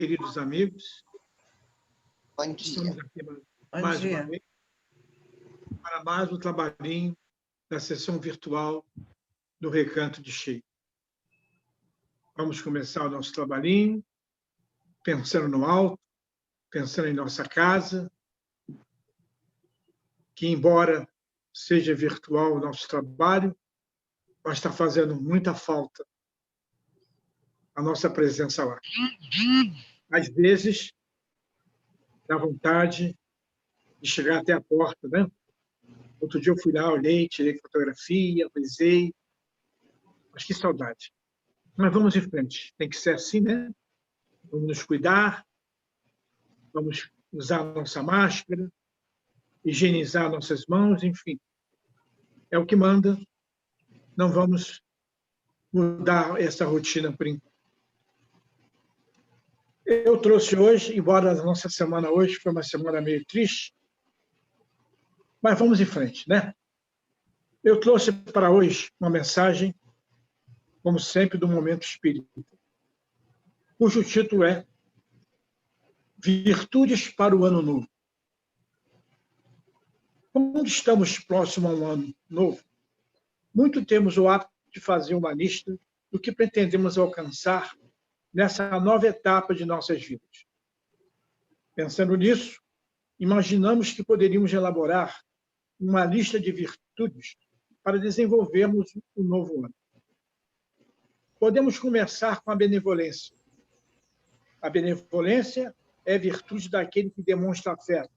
queridos amigos. Bom dia. Estamos aqui Bom mais dia. uma vez para mais um trabalhinho da sessão virtual do Recanto de Sheila. Vamos começar o nosso trabalhinho pensando no alto, pensando em nossa casa, que embora seja virtual o nosso trabalho, mas está fazendo muita falta a nossa presença lá. Às vezes, dá vontade de chegar até a porta, né? Outro dia eu fui lá, olhei, tirei fotografia, avisei. Mas que saudade. Mas vamos em frente. Tem que ser assim, né? Vamos nos cuidar, vamos usar a nossa máscara, higienizar nossas mãos, enfim. É o que manda. Não vamos mudar essa rotina por enquanto. Eu trouxe hoje, embora a nossa semana hoje foi uma semana meio triste, mas vamos em frente, né? Eu trouxe para hoje uma mensagem, como sempre, do Momento Espírita, cujo título é Virtudes para o Ano Novo. Como estamos próximos a um ano novo, muito temos o hábito de fazer uma lista do que pretendemos alcançar nessa nova etapa de nossas vidas. Pensando nisso, imaginamos que poderíamos elaborar uma lista de virtudes para desenvolvermos o novo ano. Podemos começar com a benevolência. A benevolência é a virtude daquele que demonstra afeto,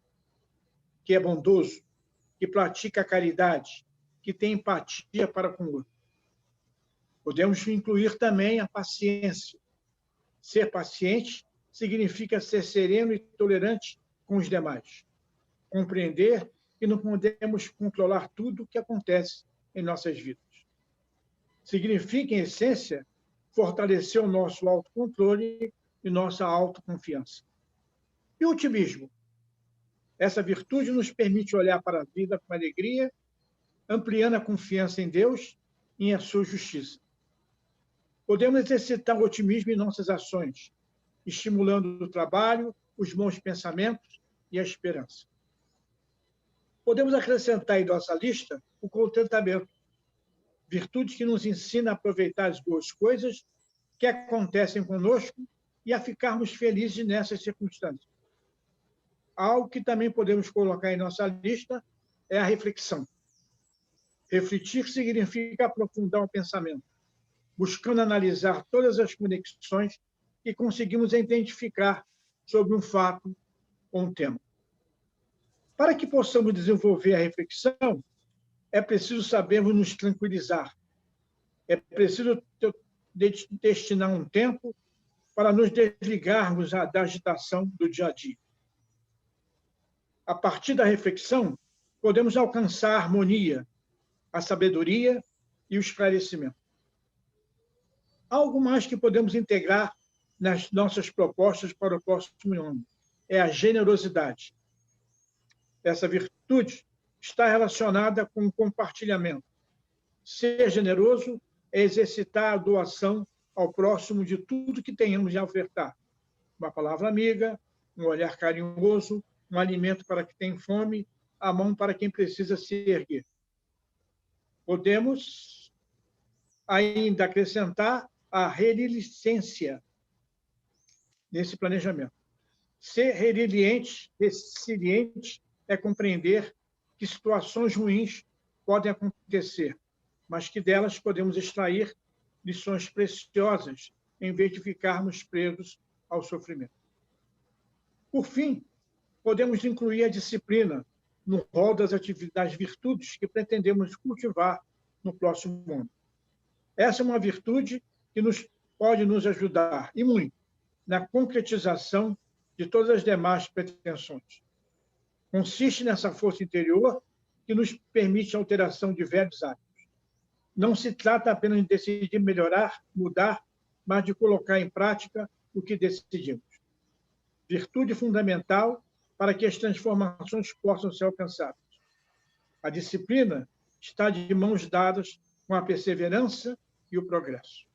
que é bondoso, que pratica a caridade, que tem empatia para com o outro. Podemos incluir também a paciência. Ser paciente significa ser sereno e tolerante com os demais. Compreender que não podemos controlar tudo o que acontece em nossas vidas. Significa, em essência, fortalecer o nosso autocontrole e nossa autoconfiança. E o otimismo? Essa virtude nos permite olhar para a vida com alegria, ampliando a confiança em Deus e em sua justiça. Podemos exercitar o otimismo em nossas ações, estimulando o trabalho, os bons pensamentos e a esperança. Podemos acrescentar em nossa lista o contentamento, virtude que nos ensina a aproveitar as boas coisas que acontecem conosco e a ficarmos felizes nessas circunstâncias. Algo que também podemos colocar em nossa lista é a reflexão. Refletir significa aprofundar o pensamento, buscando analisar todas as conexões que conseguimos identificar sobre um fato ou um tema. Para que possamos desenvolver a reflexão, é preciso sabermos nos tranquilizar. É preciso destinar um tempo para nos desligarmos da agitação do dia a dia. A partir da reflexão, podemos alcançar a harmonia, a sabedoria e o esclarecimento. Algo mais que podemos integrar nas nossas propostas para o próximo ano é a generosidade. Essa virtude está relacionada com o compartilhamento. Ser generoso é exercitar a doação ao próximo de tudo que tenhamos a ofertar. Uma palavra amiga, um olhar carinhoso, um alimento para quem tem fome, a mão para quem precisa se erguer. Podemos ainda acrescentar a resiliência nesse planejamento. Ser resiliente é compreender que situações ruins podem acontecer, mas que delas podemos extrair lições preciosas em vez de ficarmos presos ao sofrimento. Por fim, podemos incluir a disciplina no rol das atividades virtudes que pretendemos cultivar no próximo ano. Essa é uma virtude que pode nos ajudar, e muito, na concretização de todas as demais pretensões. Consiste nessa força interior que nos permite a alteração de velhos hábitos. Não se trata apenas de decidir melhorar, mudar, mas de colocar em prática o que decidimos. Virtude fundamental para que as transformações possam ser alcançadas. A disciplina está de mãos dadas com a perseverança e o progresso.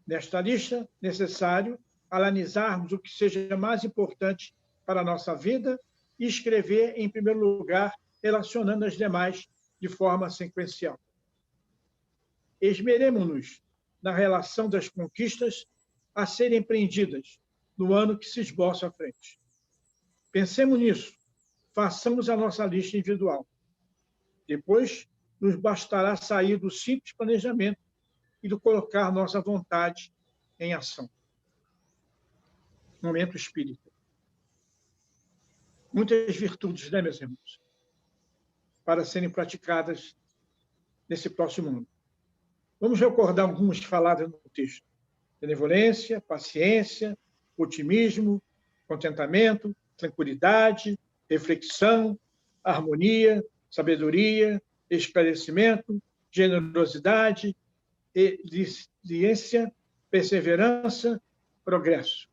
Nesta lista, necessário analisarmos o que seja mais importante para a nossa vida e escrever, em primeiro lugar, relacionando as demais de forma sequencial. Esmeremo-nos na relação das conquistas a serem empreendidas no ano que se esboça à frente. Pensemos nisso, façamos a nossa lista individual. Depois, nos bastará sair do simples planejamento e do colocar nossa vontade em ação. Momento espírita. Muitas virtudes, né, meus irmãos, para serem praticadas nesse próximo ano. Vamos recordar algumas faladas no texto. Benevolência, paciência, otimismo, contentamento, tranquilidade, reflexão, harmonia, sabedoria, esclarecimento, generosidade, resiliência, perseverança, progresso.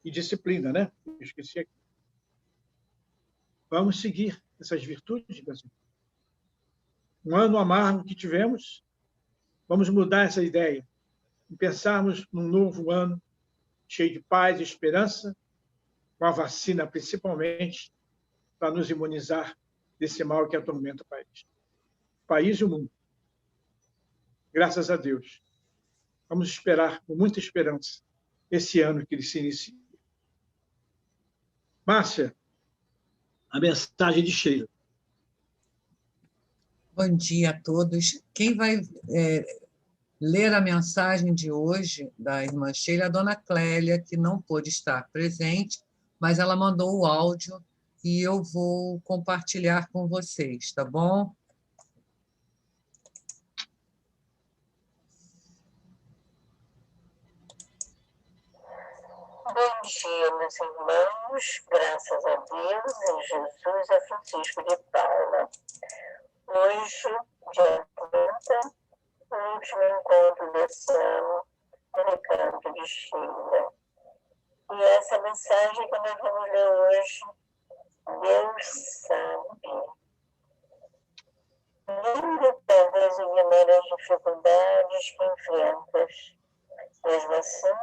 E disciplina, né? Eu esqueci aqui. Vamos seguir essas virtudes, Brasil. Um ano amargo que tivemos, vamos mudar essa ideia e pensarmos num novo ano cheio de paz e esperança, com a vacina principalmente, para nos imunizar desse mal que atormenta o país. O país e o mundo. Graças a Deus. Vamos esperar com muita esperança esse ano que ele se inicia. Márcia, a mensagem de Sheila. Bom dia a todos. Quem vai ler a mensagem de hoje da irmã Sheila é a dona Clélia, que não pôde estar presente, mas ela mandou o áudio e eu vou compartilhar com vocês, tá bom? Bom dia, meus irmãos, graças a Deus, em Jesus e a Francisco de Paula. Hoje, dia 30, o último encontro desse ano, no Recanto de Sheila. E essa mensagem que nós vamos ler hoje, Deus sabe. Lembra talvez ignorar as dificuldades que enfrentas. Mesmo assim,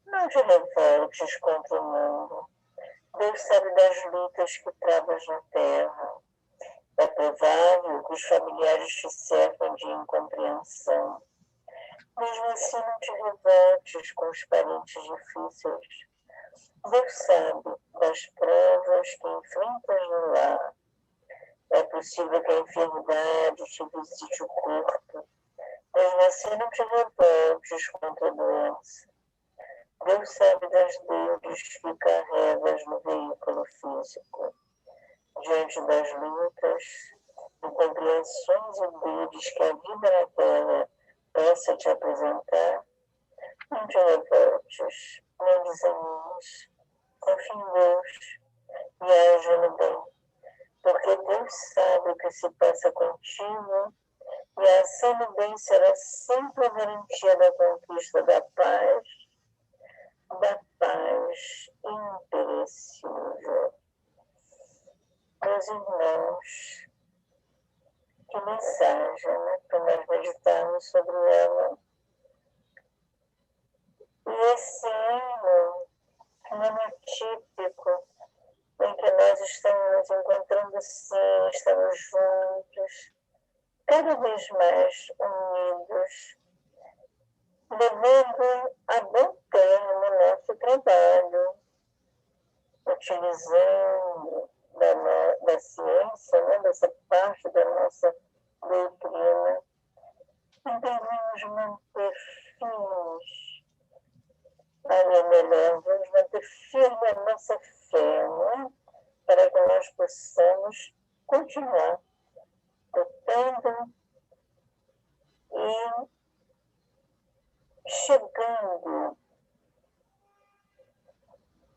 não te revoltes contra o mundo. Deus sabe das lutas que travas na terra. É provável que os familiares te cercam de incompreensão. Mesmo assim, não te revoltes com os parentes difíceis. Deus sabe das provas que enfrentas no lar. É possível que a enfermidade te visite o corpo. Mesmo assim, não te revoltes contra a doença. Deus sabe das dores que carregas no veículo físico. Diante das lutas, incompreensões e dores que a vida na terra possa te apresentar, não te revoltes, não desanimes, confie em Deus e age no bem, porque Deus sabe o que se passa contigo e a ação no bem será sempre a garantia da conquista da paz imperecível. Meus irmãos, que mensagem, né, para nós meditarmos sobre ela. E esse ano, um ano atípico, em que nós estamos nos encontrando sim, estamos juntos, cada vez mais unidos, levando a bom termo o nosso trabalho, utilizando da ciência, né, dessa parte da nossa doutrina, e devemos manter firmes, vamos manter firme a nossa fé, né, para que nós possamos continuar lutando e chegando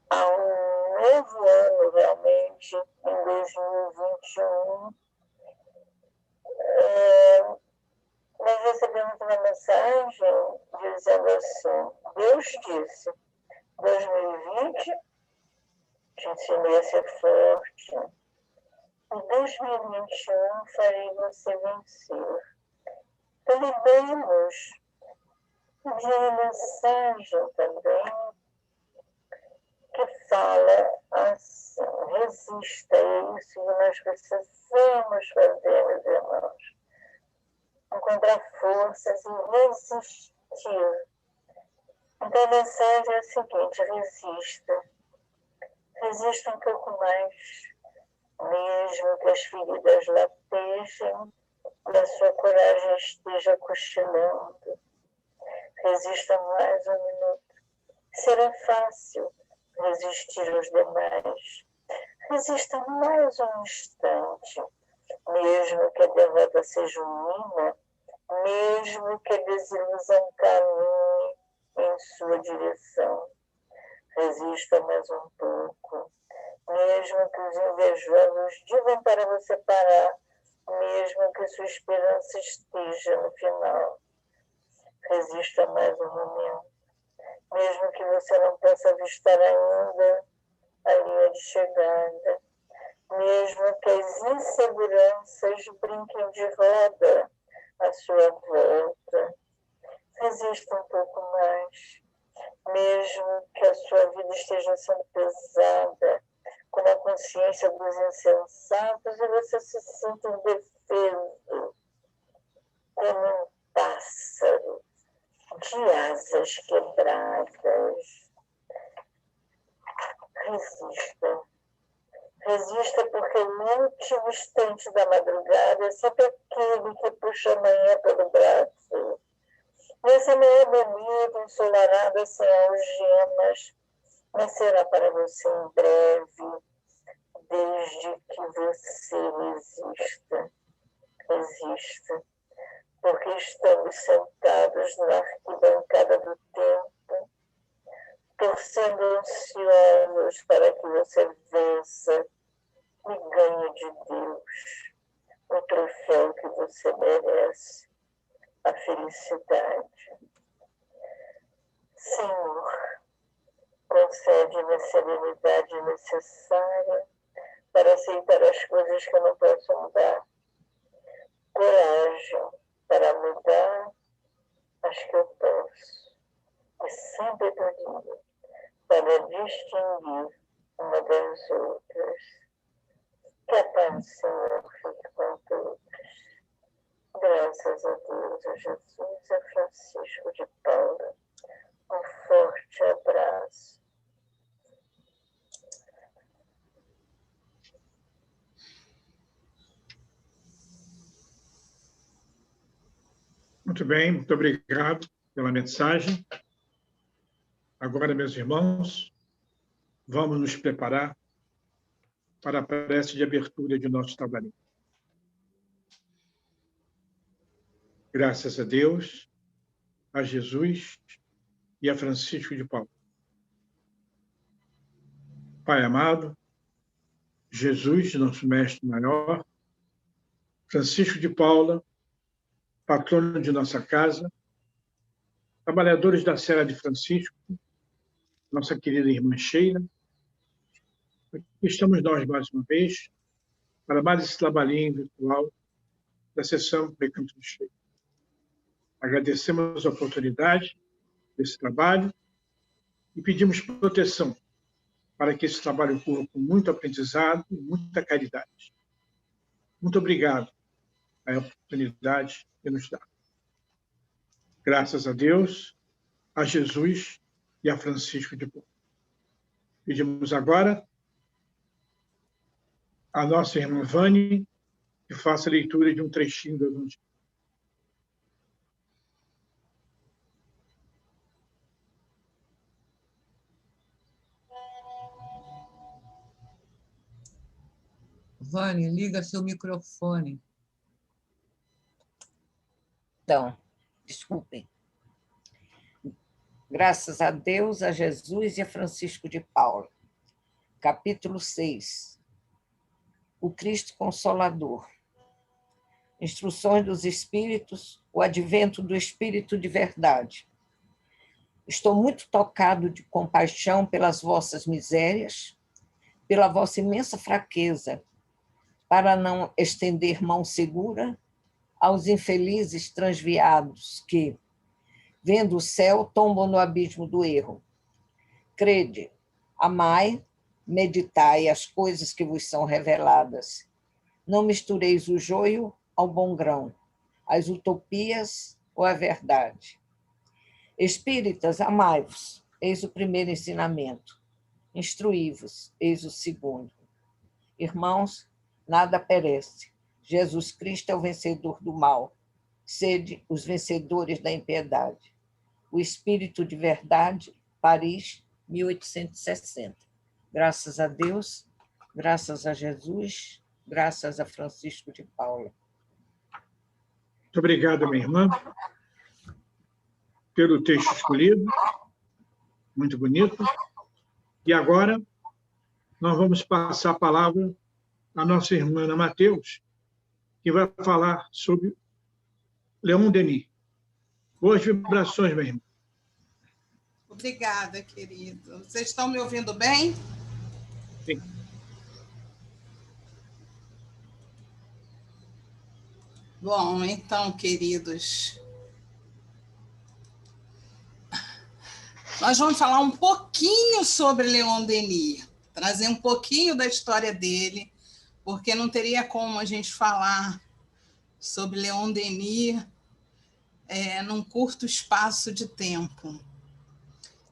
a um novo ano realmente, em 2021. Nós recebemos uma mensagem dizendo assim: Deus disse, 2020 te ensinei a ser forte, em 2021 farei você vencer. Então, lembremos de uma mensagem também fala assim: resista a isso que nós precisamos fazer, meus irmãos. Encontrar forças e resistir. Então a mensagem é a seguinte: resista. Resista um pouco mais, mesmo que as feridas latejem e a sua coragem esteja cochilando. Resista mais um minuto. Será fácil resistir aos demais. Resista mais um instante, mesmo que a derrota seja ruína, mesmo que a desilusão caminhe em sua direção. Resista mais um pouco, mesmo que os invejosos digam para você parar, mesmo que sua esperança esteja no final. Resista mais um momento, mesmo que você não possa avistar ainda a linha de chegada, mesmo que as inseguranças brinquem de roda à sua volta. Resista um pouco mais, mesmo que a sua vida esteja sendo pesada, com a consciência dos insensatos, e você se sinta indefeso, como um pássaro de asas quebradas. Resista. Resista, porque o último instante da madrugada é sempre aquele que puxa a manhã pelo braço. Nessa manhã bonita, ensolarada, sem algemas, mas será para você em breve, desde que você resista. Resista, porque estamos sentados na arquibancada do tempo, torcendo ansiosos para que você vença e ganhe de Deus o troféu que você merece, a felicidade. Senhor, concede-me a serenidade necessária para aceitar as coisas que eu não posso mudar, coragem para mudar as que eu posso, e sabedoria para distinguir uma das outras. Que a paz do Senhor fique com todos. Graças a Deus, a Jesus e a Francisco de Paula. Um forte abraço. Muito bem, muito obrigado pela mensagem. Agora, meus irmãos, vamos nos preparar para a prece de abertura de nosso trabalho. Graças a Deus, a Jesus e a Francisco de Paula. Pai amado, Jesus, nosso mestre maior, Francisco de Paula, patrono de nossa casa, trabalhadores da Serra de Francisco, nossa querida irmã Sheila, aqui estamos nós mais uma vez para mais esse trabalhinho virtual da sessão Recanto do Sheila. Agradecemos a oportunidade desse trabalho e pedimos proteção para que esse trabalho ocorra com muito aprendizado e muita caridade. Muito obrigado pela oportunidade que nos dá. Graças a Deus, a Jesus e a Francisco de Paula. Pedimos agora a nossa irmã Vânia que faça a leitura de um trechinho do Evangelho. Vânia, liga seu microfone. Então, desculpem. Graças a Deus, a Jesus e a Francisco de Paula. Capítulo 6. O Cristo Consolador. Instruções dos Espíritos, o advento do Espírito de verdade. Estou muito tocado de compaixão pelas vossas misérias, pela vossa imensa fraqueza, para não estender mão segura aos infelizes transviados que, vendo o céu, tombam no abismo do erro. Crede, Amai, meditai as coisas que vos são reveladas. Não mistureis o joio ao bom grão, as utopias ou a verdade. Espíritas, amai-vos, eis o primeiro ensinamento. Instruí-vos, eis o segundo. Irmãos, nada perece. Jesus Cristo é o vencedor do mal. Sede os vencedores da impiedade. O Espírito de Verdade, Paris, 1860. Graças a Deus, graças a Jesus, graças a Francisco de Paula. Muito obrigado, minha irmã, pelo texto escolhido. Muito bonito. E agora, nós vamos passar a palavra à nossa irmã Ana Mateus, que vai falar sobre Leon Denis. Boas vibrações, minha irmã. Obrigada, querido. Vocês estão me ouvindo bem? Sim. Bom, então, queridos, nós vamos falar um pouquinho sobre Leon Denis, trazer um pouquinho da história dele, porque não teria como a gente falar sobre Leon Denis num curto espaço de tempo.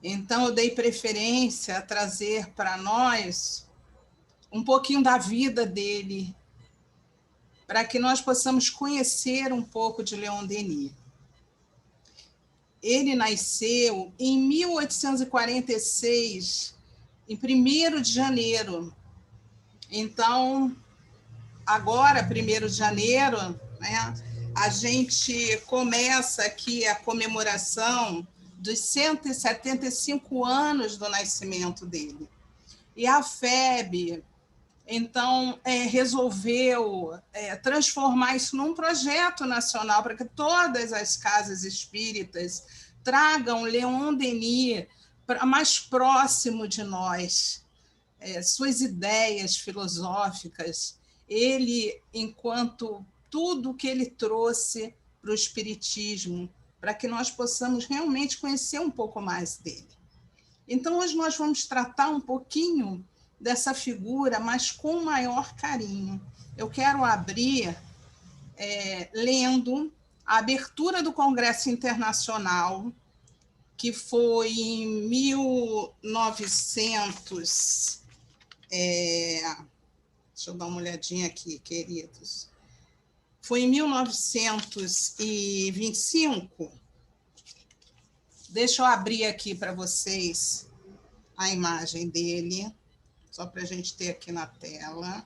Então, eu dei preferência a trazer para nós um pouquinho da vida dele, para que nós possamos conhecer um pouco de Leon Denis. Ele nasceu em 1846, em 1º de janeiro. Então, agora, 1º de janeiro, né, a gente começa aqui a comemoração dos 175 anos do nascimento dele. E a FEB, então, resolveu transformar isso num projeto nacional para que todas as casas espíritas tragam Leon Denis mais próximo de nós, suas ideias filosóficas, ele, enquanto tudo que ele trouxe para o espiritismo, para que nós possamos realmente conhecer um pouco mais dele. Então, hoje nós vamos tratar um pouquinho dessa figura, mas com maior carinho. Eu quero abrir lendo a abertura do Congresso Internacional, que foi em 1900... deixa eu dar uma olhadinha aqui, queridos. Foi em 1925. Deixa eu abrir aqui para vocês a imagem dele, só para a gente ter aqui na tela.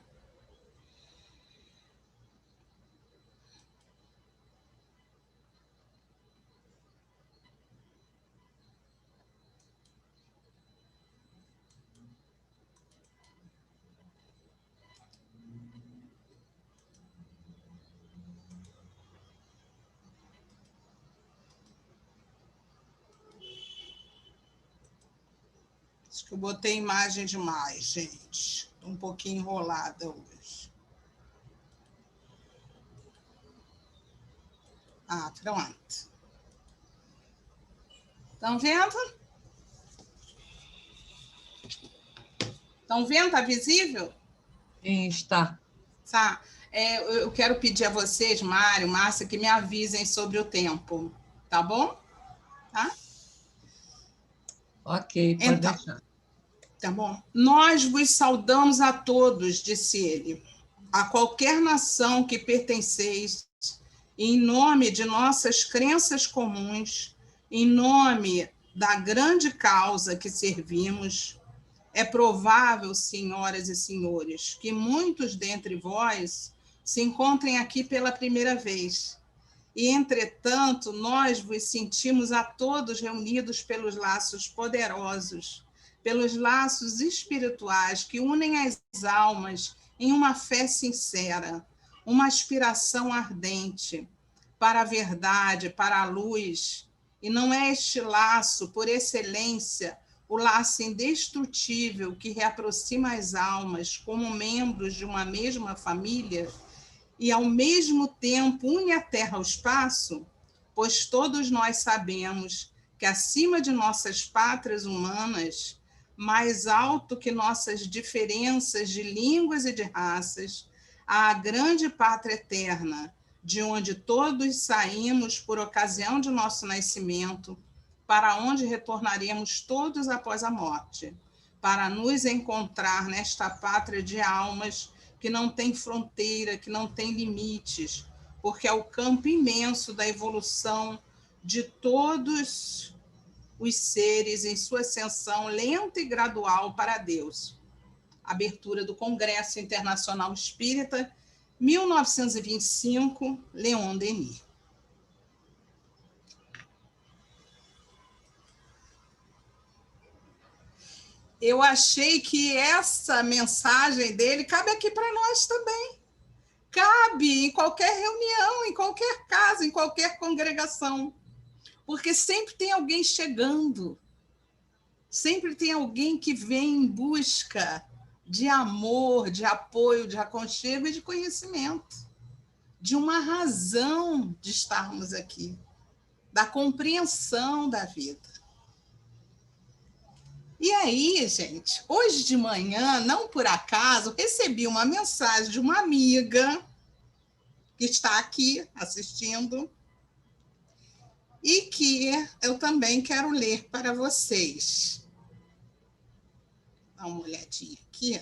Acho que eu botei imagem demais, gente. Estou um pouquinho enrolada hoje. Ah, pronto. Estão vendo? Estão vendo? Está visível? Sim, está. Tá. Eu quero pedir a vocês, Mário, Márcia, que me avisem sobre o tempo. Tá bom? Tá? Ok, pode então, deixar. Tá bom? Nós vos saudamos a todos, disse ele, a qualquer nação que pertenceis, em nome de nossas crenças comuns, em nome da grande causa que servimos. É provável, senhoras e senhores, que muitos dentre vós se encontrem aqui pela primeira vez. E, entretanto, nós vos sentimos a todos reunidos pelos laços poderosos, pelos laços espirituais que unem as almas em uma fé sincera, uma aspiração ardente para a verdade, para a luz. E não é este laço, por excelência, o laço indestrutível que reaproxima as almas como membros de uma mesma família e, ao mesmo tempo, une a terra ao espaço? Pois todos nós sabemos que, acima de nossas pátrias humanas, mais alto que nossas diferenças de línguas e de raças, à grande pátria eterna, de onde todos saímos por ocasião de nosso nascimento, para onde retornaremos todos após a morte, para nos encontrar nesta pátria de almas que não tem fronteira, que não tem limites, porque é o campo imenso da evolução de todos os seres em sua ascensão lenta e gradual para Deus. Abertura do Congresso Internacional Espírita, 1925, Leon Denis. Eu achei que essa mensagem dele cabe aqui para nós também. Cabe em qualquer reunião, em qualquer casa, em qualquer congregação. Porque sempre tem alguém chegando. Sempre tem alguém que vem em busca de amor, de apoio, de aconchego e de conhecimento. De uma razão de estarmos aqui. Da compreensão da vida. E aí, gente, hoje de manhã, não por acaso, recebi uma mensagem de uma amiga que está aqui assistindo e que eu também quero ler para vocês. Dá uma olhadinha aqui.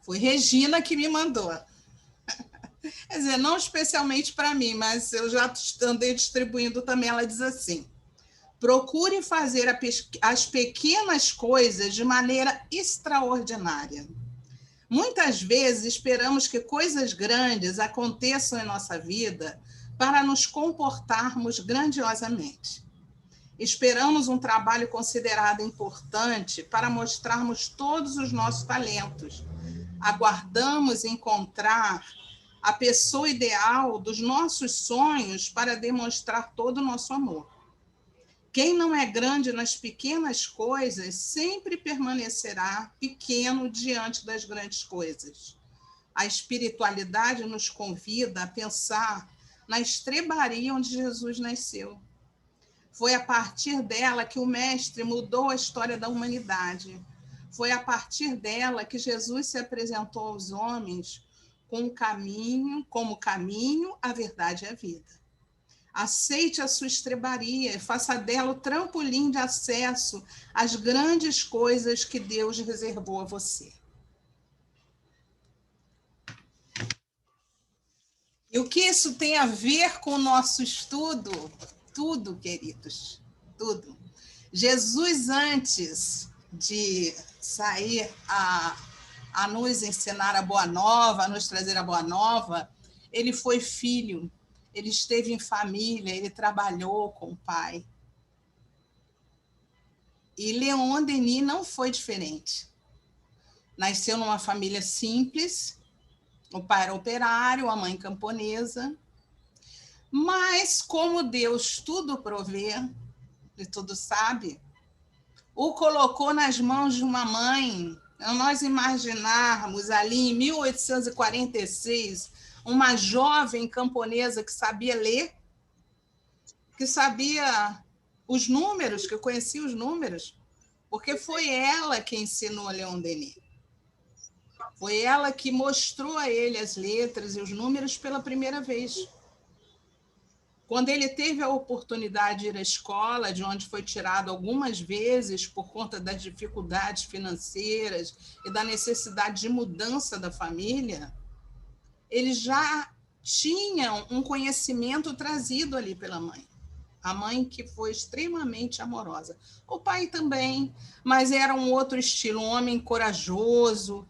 Foi Regina que me mandou. Quer dizer, não especialmente para mim, mas eu já andei distribuindo também. Ela diz assim: procure fazer as pequenas coisas de maneira extraordinária. Muitas vezes esperamos que coisas grandes aconteçam em nossa vida para nos comportarmos grandiosamente. Esperamos um trabalho considerado importante para mostrarmos todos os nossos talentos. Aguardamos encontrar a pessoa ideal dos nossos sonhos para demonstrar todo o nosso amor. Quem não é grande nas pequenas coisas sempre permanecerá pequeno diante das grandes coisas. A espiritualidade nos convida a pensar na estrebaria onde Jesus nasceu. Foi a partir dela que o Mestre mudou a história da humanidade. Foi a partir dela que Jesus se apresentou aos homens como caminho, a verdade e a vida. Aceite a sua estrebaria e faça dela o trampolim de acesso às grandes coisas que Deus reservou a você. E o que isso tem a ver com o nosso estudo? Tudo, queridos, tudo. Jesus, antes de sair a nos ensinar a boa nova, a nos trazer a boa nova, ele foi filho, ele esteve em família, ele trabalhou com o pai. E Leon Denis não foi diferente. Nasceu numa família simples, o pai era operário, a mãe camponesa, mas como Deus tudo provê e tudo sabe, o colocou nas mãos de uma mãe. Nós imaginarmos ali em 1846 uma jovem camponesa que sabia ler, que sabia os números, que conhecia os números, porque foi ela que ensinou a Leon Denis. Foi ela que mostrou a ele as letras e os números pela primeira vez. Quando ele teve a oportunidade de ir à escola, de onde foi tirado algumas vezes por conta das dificuldades financeiras e da necessidade de mudança da família, eles já tinham um conhecimento trazido ali pela mãe. A mãe que foi extremamente amorosa. O pai também, mas era um outro estilo, um homem corajoso,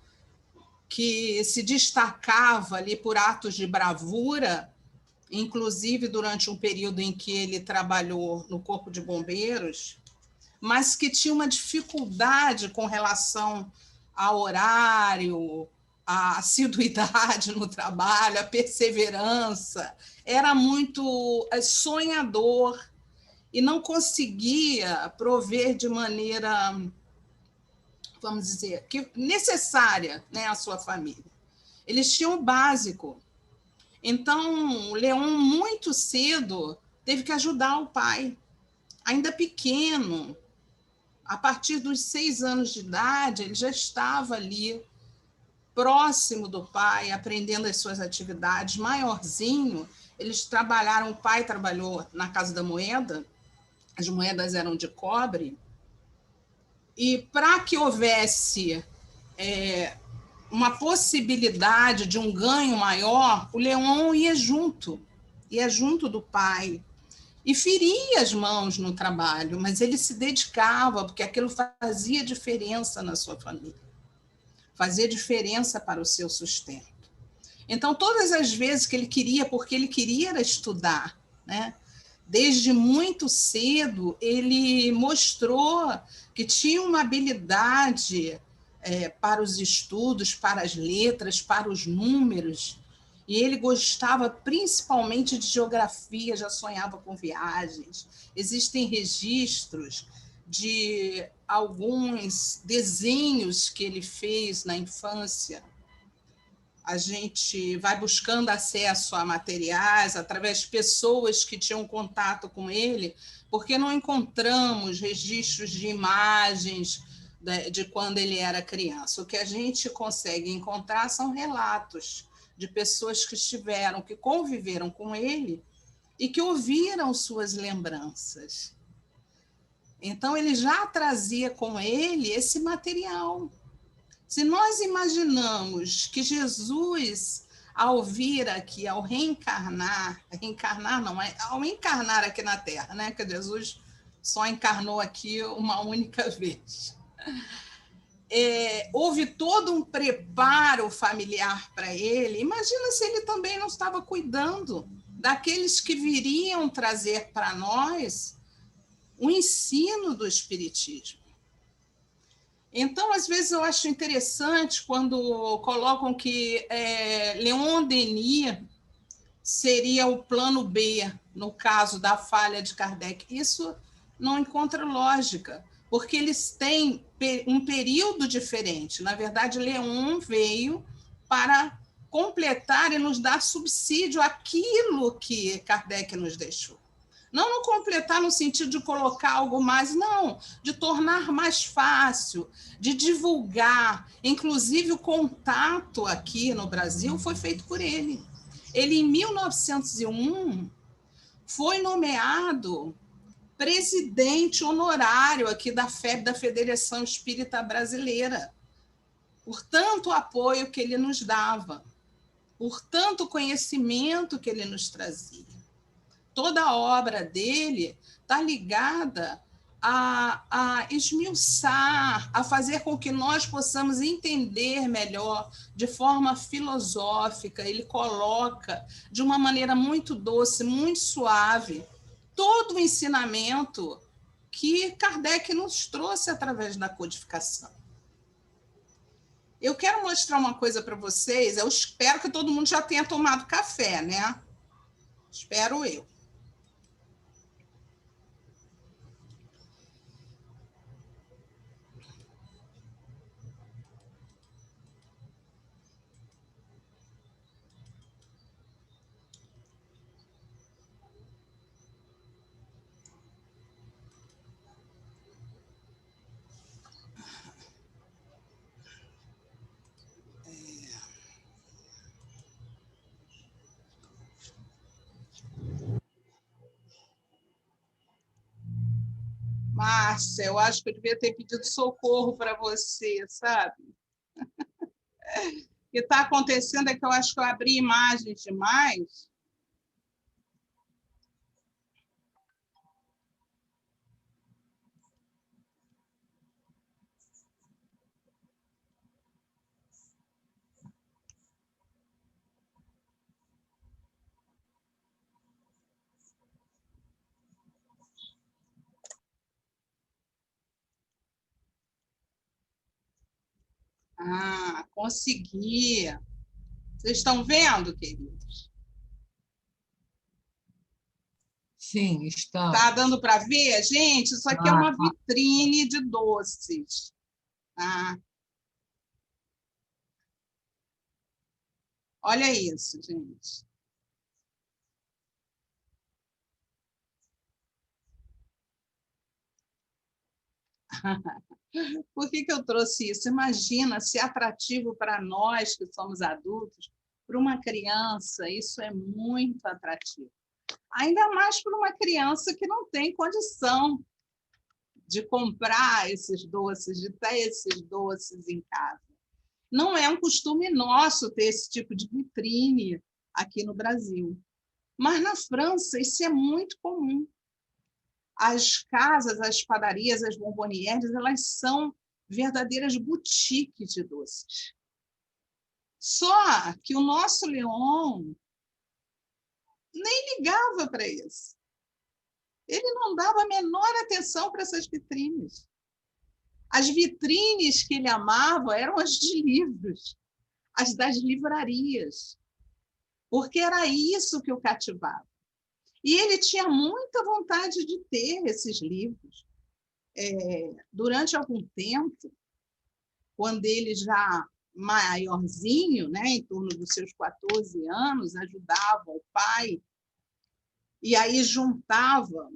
que se destacava ali por atos de bravura, inclusive durante um período em que ele trabalhou no Corpo de Bombeiros, mas que tinha uma dificuldade com relação ao horário, a assiduidade no trabalho, a perseverança. Era muito sonhador e não conseguia prover de maneira, vamos dizer, necessária, né, à sua família. Eles tinham o básico. Então, Leon, muito cedo, teve que ajudar o pai, ainda pequeno. A partir dos 6 anos de idade, ele já estava ali, próximo do pai, aprendendo as suas atividades. Maiorzinho, eles trabalharam, o pai trabalhou na Casa da Moeda, as moedas eram de cobre, e para que houvesse uma possibilidade de um ganho maior, o Leon ia junto do pai, e feria as mãos no trabalho, mas ele se dedicava, porque aquilo fazia diferença na sua família, fazia diferença para o seu sustento. Então, todas as vezes que ele queria, porque ele queria era estudar, né? Desde muito cedo, ele mostrou que tinha uma habilidade para os estudos, para as letras, para os números, e ele gostava principalmente de geografia, já sonhava com viagens. Existem registros de alguns desenhos que ele fez na infância. A gente vai buscando acesso a materiais através de pessoas que tinham contato com ele, porque não encontramos registros de imagens de quando ele era criança. O que a gente consegue encontrar são relatos de pessoas que estiveram, que conviveram com ele e que ouviram suas lembranças. Então, ele já trazia com ele esse material. Se nós imaginamos que Jesus, ao vir aqui, ao reencarnar não, ao encarnar aqui na Terra, né? Que Jesus só encarnou aqui uma única vez. Houve todo um preparo familiar para ele. Imagina se ele também não estava cuidando daqueles que viriam trazer para nós o ensino do Espiritismo. Então, às vezes, eu acho interessante quando colocam que Leon Denis seria o plano B, no caso da falha de Kardec. Isso não encontra lógica, porque eles têm um período diferente. Na verdade, Leon veio para completar e nos dar subsídio àquilo que Kardec nos deixou. Não completar no sentido de colocar algo mais, não, de tornar mais fácil, de divulgar. Inclusive, o contato aqui no Brasil foi feito por ele. Ele, em 1901, foi nomeado presidente honorário aqui da FEB, da Federação Espírita Brasileira, por tanto apoio que ele nos dava, por tanto conhecimento que ele nos trazia. Toda a obra dele está ligada a esmiuçar, a fazer com que nós possamos entender melhor, de forma filosófica. Ele coloca de uma maneira muito doce, muito suave, todo o ensinamento que Kardec nos trouxe através da codificação. Eu quero mostrar uma coisa para vocês. Eu espero que todo mundo já tenha tomado café, né? Espero eu. Márcia, eu acho que eu devia ter pedido socorro para você, sabe? O que está acontecendo é que eu acho que eu abri imagens demais. Ah, consegui. Vocês estão vendo, queridos? Sim, está. Está dando para ver? Gente, isso aqui é uma vitrine de doces. Ah. Olha isso, gente. Por que eu trouxe isso? Imagina se é atrativo para nós que somos adultos, para uma criança, isso é muito atrativo. Ainda mais para uma criança que não tem condição de comprar esses doces, de ter esses doces em casa. Não é um costume nosso ter esse tipo de vitrine aqui no Brasil. Mas na França isso é muito comum. As casas, as padarias, as bombonières, elas são verdadeiras boutiques de doces. Só que o nosso Leon nem ligava para isso. Ele não dava a menor atenção para essas vitrines. As vitrines que ele amava eram as de livros, as das livrarias, porque era isso que o cativava. E ele tinha muita vontade de ter esses livros. Durante algum tempo, quando ele já maiorzinho, né, em torno dos seus 14 anos, ajudava o pai, e aí juntava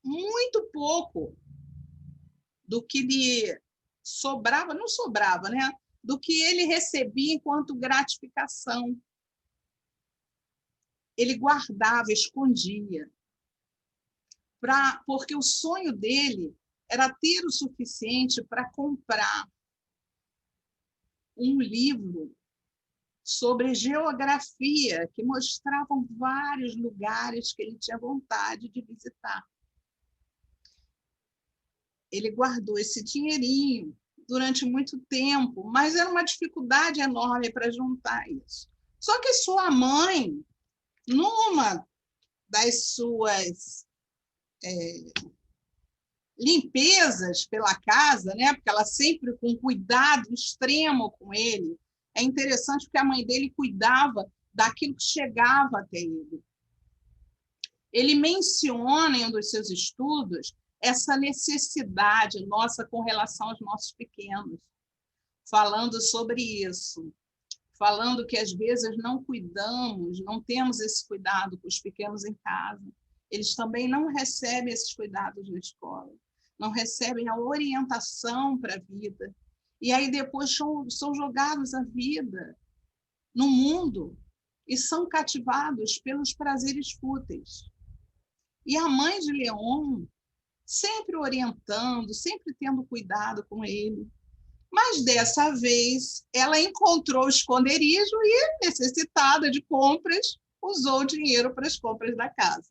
muito pouco do que lhe sobrava, não sobrava, né? Do que ele recebia enquanto gratificação. Ele guardava, escondia, porque o sonho dele era ter o suficiente para comprar um livro sobre geografia que mostravam vários lugares que ele tinha vontade de visitar. Ele guardou esse dinheirinho durante muito tempo, mas era uma dificuldade enorme para juntar isso. Só que sua mãe, numa das suas limpezas pela casa, né? Porque ela sempre com cuidado extremo com ele. É interessante porque a mãe dele cuidava daquilo que chegava até ele. Ele menciona em um dos seus estudos essa necessidade nossa com relação aos nossos pequenos, falando sobre isso, falando que às vezes não cuidamos, não temos esse cuidado com os pequenos em casa. Eles também não recebem esses cuidados na escola, não recebem a orientação para a vida. E aí depois são jogados à vida, no mundo, e são cativados pelos prazeres fúteis. E a mãe de Leon, sempre orientando, sempre tendo cuidado com ele. Mas, dessa vez, ela encontrou o esconderijo e, necessitada de compras, usou o dinheiro para as compras da casa.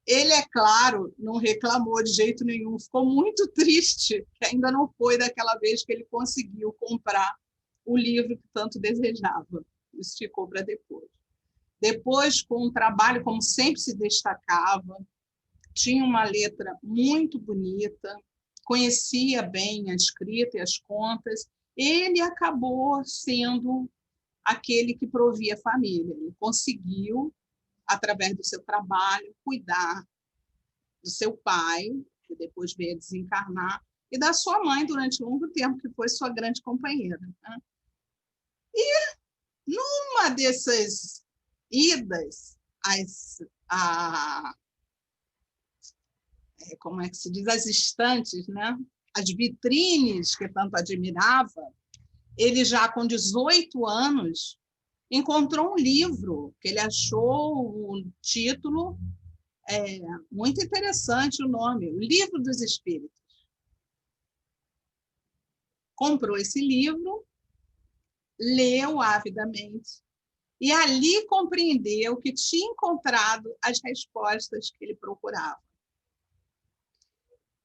Ele, é claro, não reclamou de jeito nenhum, ficou muito triste, que ainda não foi daquela vez que ele conseguiu comprar o livro que tanto desejava. Isso ficou para depois. Depois, com um trabalho, como sempre se destacava, tinha uma letra muito bonita, conhecia bem a escrita e as contas, ele acabou sendo aquele que provia a família. Ele conseguiu, através do seu trabalho, cuidar do seu pai, que depois veio a desencarnar, e da sua mãe durante longo tempo, que foi sua grande companheira. Né? E, numa dessas idas, como é que se diz, as estantes, né? As vitrines que tanto admirava, ele já com 18 anos encontrou um livro que ele achou o título muito interessante, o nome, O Livro dos Espíritos. Comprou esse livro, leu avidamente e ali compreendeu que tinha encontrado as respostas que ele procurava.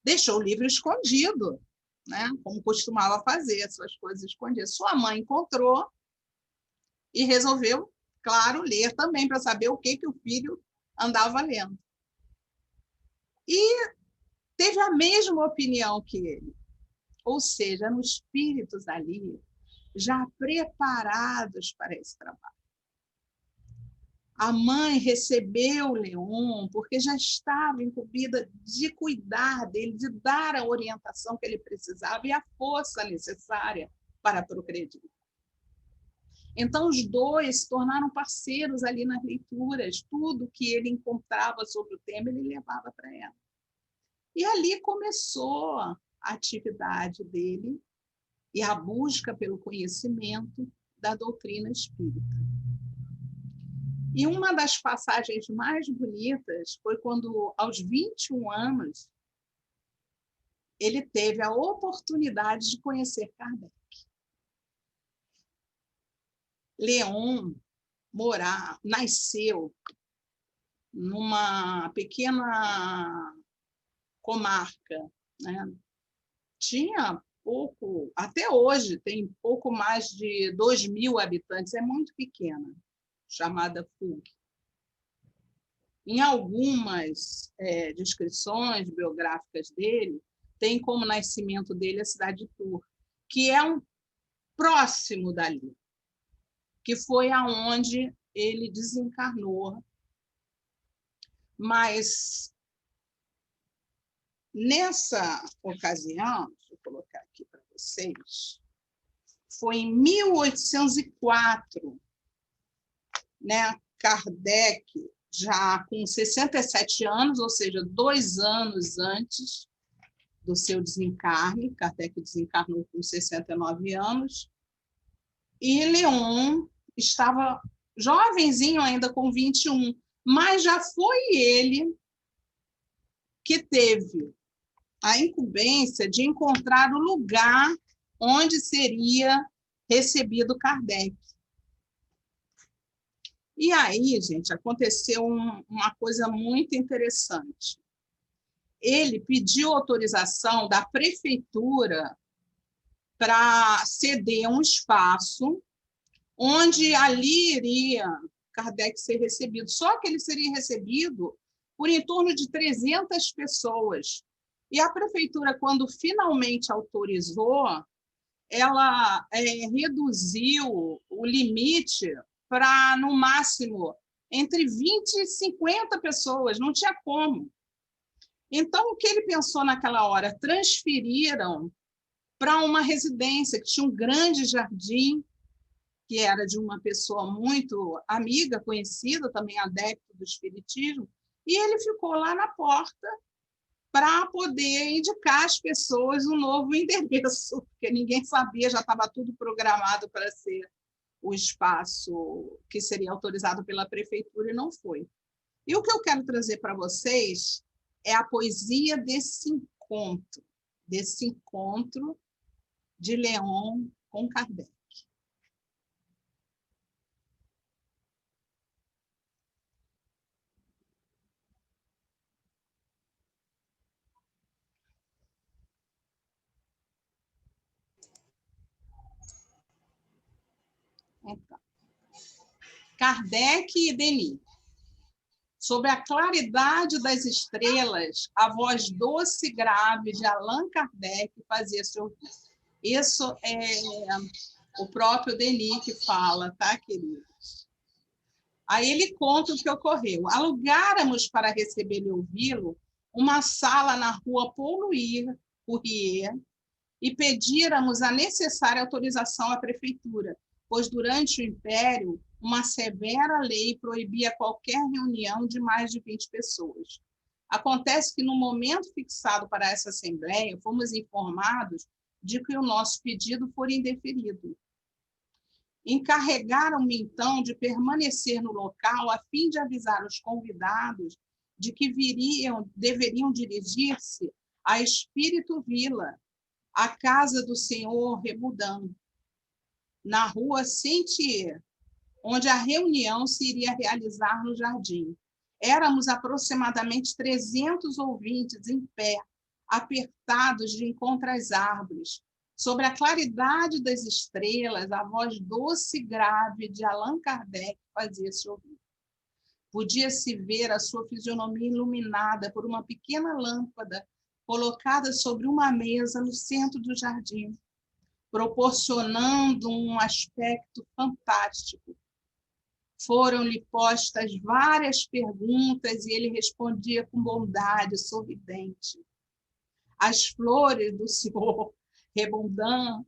Deixou o livro escondido, né? Como costumava fazer, as suas coisas escondidas. Sua mãe encontrou e resolveu, claro, ler também, para saber o que o filho andava lendo. E teve a mesma opinião que ele, ou seja, eram espíritos ali já preparados para esse trabalho. A mãe recebeu o Leon porque já estava incumbida de cuidar dele, de dar a orientação que ele precisava e a força necessária para progredir. Então, os dois se tornaram parceiros ali nas leituras. Tudo que ele encontrava sobre o tema, ele levava para ela. E ali começou a atividade dele e a busca pelo conhecimento da doutrina espírita. E uma das passagens mais bonitas foi quando, aos 21 anos, ele teve a oportunidade de conhecer Kardec. Leon nasceu numa pequena comarca, né? Tinha pouco, até hoje tem pouco mais de 2.000 habitantes, é muito pequena, chamada Fug. Em algumas descrições biográficas dele, tem como nascimento dele a cidade de Tours, que é próximo dali, que foi aonde ele desencarnou. Mas nessa ocasião, deixa eu colocar aqui para vocês, foi em 1804, né? Kardec, já com 67 anos, ou seja, 2 anos antes do seu desencarne, Kardec desencarnou com 69 anos, e Leon estava jovenzinho ainda, com 21, mas já foi ele que teve a incumbência de encontrar o lugar onde seria recebido Kardec. E aí, gente, aconteceu uma coisa muito interessante. Ele pediu autorização da prefeitura para ceder um espaço onde ali iria Kardec ser recebido. Só que ele seria recebido por em torno de 300 pessoas. E a prefeitura, quando finalmente autorizou, ela reduziu o limite para, no máximo, entre 20 e 50 pessoas. Não tinha como. Então, o que ele pensou naquela hora? Transferiram para uma residência que tinha um grande jardim, que era de uma pessoa muito amiga, conhecida, também adepto do espiritismo, e ele ficou lá na porta para poder indicar às pessoas um novo endereço, porque ninguém sabia, já estava tudo programado para ser o espaço que seria autorizado pela prefeitura e não foi. E o que eu quero trazer para vocês é a poesia desse encontro de Leon com Kardec. Então, Kardec e Denis. Sob a claridade das estrelas, a voz doce e grave de Allan Kardec fazia-se ouvir. Isso é o próprio Denis que fala, tá, queridos? Aí ele conta o que ocorreu. Alugáramos para receber e ouvi-lo uma sala na rua Paul-Courrier e pedíramos a necessária autorização à prefeitura, pois durante o Império uma severa lei proibia qualquer reunião de mais de 20 pessoas. Acontece que, no momento fixado para essa assembleia, fomos informados de que o nosso pedido fora indeferido. Encarregaram-me, então, de permanecer no local a fim de avisar os convidados de que deveriam dirigir-se a Espírito Vila, a casa do senhor Rebudan, na rua Saint-Thier, onde a reunião se iria realizar no jardim. Éramos aproximadamente 300 ouvintes em pé, apertados de encontro às árvores. Sobre a claridade das estrelas, a voz doce e grave de Allan Kardec fazia-se ouvir. Podia-se ver a sua fisionomia iluminada por uma pequena lâmpada colocada sobre uma mesa no centro do jardim, proporcionando um aspecto fantástico. Foram-lhe postas várias perguntas e ele respondia com bondade, sorridente. As flores do senhor Rebudan